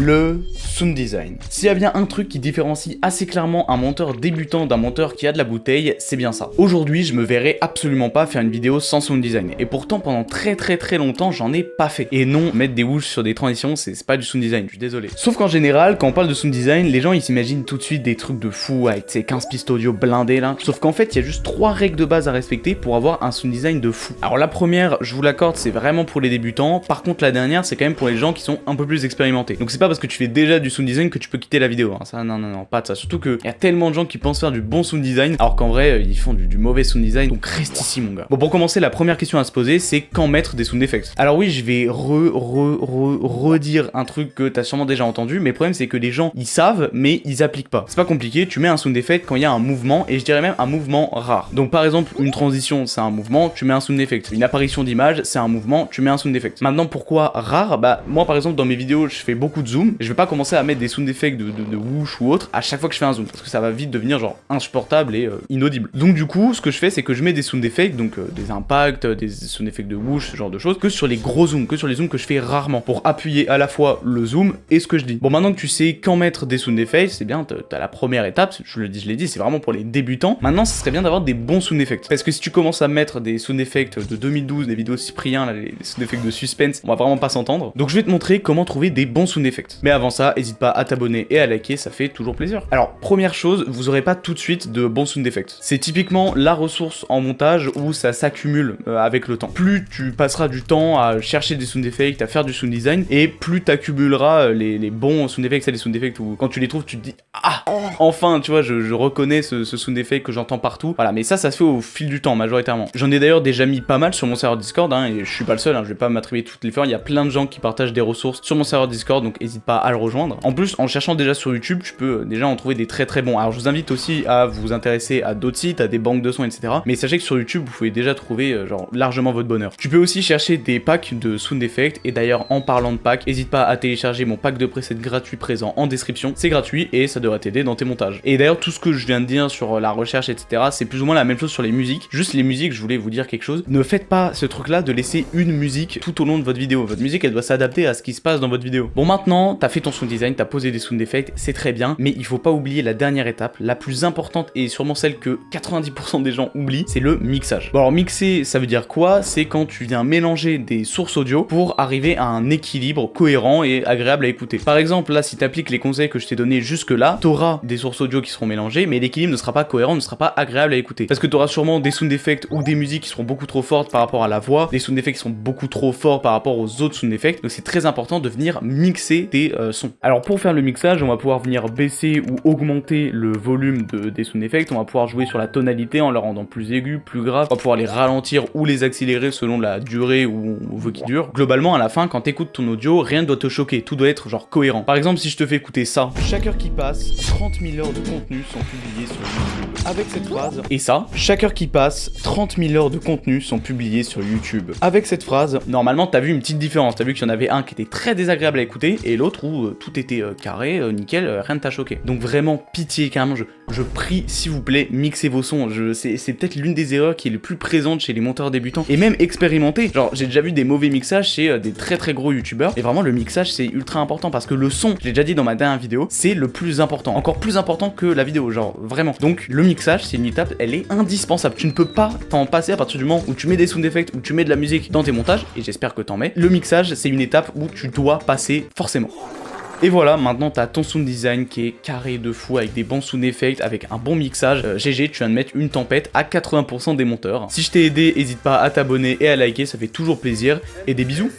le sound design. S'il y a bien un truc qui différencie assez clairement un monteur débutant d'un monteur qui a de la bouteille, c'est bien ça. Aujourd'hui, je me verrais absolument pas faire une vidéo sans sound design. Et pourtant, pendant très longtemps, j'en ai pas fait. Et non, mettre des whoosh sur des transitions, c'est pas du sound design, je suis désolé. Sauf qu'en général, quand on parle de sound design, les gens ils s'imaginent tout de suite des trucs de fou avec ces 15 pistes audio blindées là. Sauf qu'en fait, il y a juste 3 règles de base à respecter pour avoir un sound design de fou. Alors la première, je vous l'accorde, c'est vraiment pour les débutants. Par contre, la dernière, c'est quand même pour les gens qui sont un peu plus expérimentés. Donc c'est pas parce que tu fais déjà du sound design que tu peux quitter la vidéo. Hein. Ça, non, pas de ça. Surtout qu'il y a tellement de gens qui pensent faire du bon sound design, alors qu'en vrai, ils font du mauvais sound design. Donc reste ici, mon gars. Bon, pour commencer, la première question à se poser, c'est quand mettre des sound effects. Alors oui, je vais redire un truc que t'as sûrement déjà entendu, mais le problème c'est que les gens, ils savent, mais ils appliquent pas. C'est pas compliqué, tu mets un sound effect quand il y a un mouvement, et je dirais même un mouvement rare. Donc par exemple, une transition, c'est un mouvement, tu mets un sound effect. Une apparition d'image, c'est un mouvement, tu mets un sound effect. Maintenant, pourquoi rare? Bah, moi par exemple, dans mes vidéos, je fais beaucoup de zoom, je vais pas commencer à mettre des sound effects de whoosh ou autre à chaque fois que je fais un zoom, parce que ça va vite devenir genre insupportable et inaudible. Donc du coup, ce que je fais, c'est que je mets des sound effects, donc des impacts, des sound effects de whoosh, ce genre de choses, que sur les gros zooms, que sur les zooms que je fais rarement, pour appuyer à la fois le zoom et ce que je dis. Bon, maintenant que tu sais quand mettre des sound effects, c'est bien, t'as la première étape, je l'ai dit, c'est vraiment pour les débutants. Maintenant, ce serait bien d'avoir des bons sound effects, parce que si tu commences à mettre des sound effects de 2012, des vidéos Cyprien, là, les sound effects de suspense, on va vraiment pas s'entendre. Donc je vais te montrer comment trouver des bons sound effects. Mais avant ça, n'hésite pas à t'abonner et à liker, ça fait toujours plaisir. Alors, première chose, vous aurez pas tout de suite de bons sound effects. C'est typiquement la ressource en montage où ça s'accumule avec le temps. Plus tu passeras du temps à chercher des sound effects, à faire du sound design, et plus t'accumuleras les bons sound effects, c'est les sound effects où quand tu les trouves, tu te dis ah, enfin, tu vois, je reconnais ce sound effect que j'entends partout. Voilà, mais ça se fait au fil du temps majoritairement. J'en ai d'ailleurs déjà mis pas mal sur mon serveur Discord, hein, et je suis pas le seul, hein, je vais pas m'attribuer toutes les fleurs. Il y a plein de gens qui partagent des ressources sur mon serveur Discord, donc n'hésite pas à le rejoindre. En plus, en cherchant déjà sur YouTube, tu peux déjà en trouver des très bons. Alors je vous invite aussi à vous intéresser à d'autres sites, à des banques de sons, etc. Mais sachez que sur YouTube, vous pouvez déjà trouver genre largement votre bonheur. Tu peux aussi chercher des packs de sound effects, et d'ailleurs en parlant de packs, n'hésite pas à télécharger mon pack de presets gratuit présent en description. C'est gratuit et ça devrait t'aider dans tes montages. Et d'ailleurs tout ce que je viens de dire sur la recherche, etc. c'est plus ou moins la même chose sur les musiques. Juste les musiques, je voulais vous dire quelque chose. Ne faites pas ce truc là de laisser une musique tout au long de votre vidéo. Votre musique elle doit s'adapter à ce qui se passe dans votre vidéo. Bon, maintenant t'as fait ton sound design, t'as posé des sound effects, c'est très bien, mais il faut pas oublier la dernière étape, la plus importante et sûrement celle que 90% des gens oublient, c'est le mixage. Bon, alors mixer ça veut dire quoi? C'est quand tu viens mélanger des sources audio pour arriver à un équilibre cohérent et agréable à écouter. Par exemple, là si t'appliques les conseils que je t'ai donnés jusque là, t'auras des sources audio qui seront mélangées, mais l'équilibre ne sera pas cohérent, ne sera pas agréable à écouter. Parce que t'auras sûrement des sound effects ou des musiques qui seront beaucoup trop fortes par rapport à la voix, des sound effects qui sont beaucoup trop forts par rapport aux autres sound effects, donc c'est très important de venir mixer tes sons. Alors pour faire le mixage, on va pouvoir venir baisser ou augmenter le volume des sound effects, on va pouvoir jouer sur la tonalité en le rendant plus aigu, plus grave, on va pouvoir les ralentir ou les accélérer selon la durée où on veut qu'ils durent. Globalement, à la fin, quand t'écoutes ton audio, rien ne doit te choquer, tout doit être genre cohérent. Par exemple, si je te fais écouter ça, chaque heure qui passe, 30 000 heures de contenu sont publiées sur YouTube. Avec cette phrase, et ça, chaque heure qui passe, 30 000 heures de contenu sont publiées sur YouTube. Avec cette phrase, normalement, t'as vu une petite différence, t'as vu qu'il y en avait un qui était très désagréable à écouter, et l'autre où tout était carré, nickel, rien ne t'a choqué. Donc vraiment, pitié, carrément, je prie, s'il vous plaît, mixez vos sons. C'est peut-être l'une des erreurs qui est le plus présente chez les monteurs débutants, et même expérimentés. Genre, j'ai déjà vu des mauvais mixages chez des très gros youtubeurs, et vraiment, le mixage, c'est ultra important, parce que le son, je l'ai déjà dit dans ma dernière vidéo, c'est le plus important, encore plus important que la vidéo, genre, vraiment. Donc, le mixage, c'est une étape, elle est indispensable. Tu ne peux pas t'en passer à partir du moment où tu mets des sound effects, où tu mets de la musique dans tes montages, et j'espère que t'en mets. Le mixage, c'est une étape où tu dois passer forcément. Et voilà, maintenant t'as ton sound design qui est carré de fou avec des bons sound effects, avec un bon mixage. GG, tu viens de mettre une tempête à 80% des monteurs. Si je t'ai aidé, n'hésite pas à t'abonner et à liker, ça fait toujours plaisir. Et des bisous.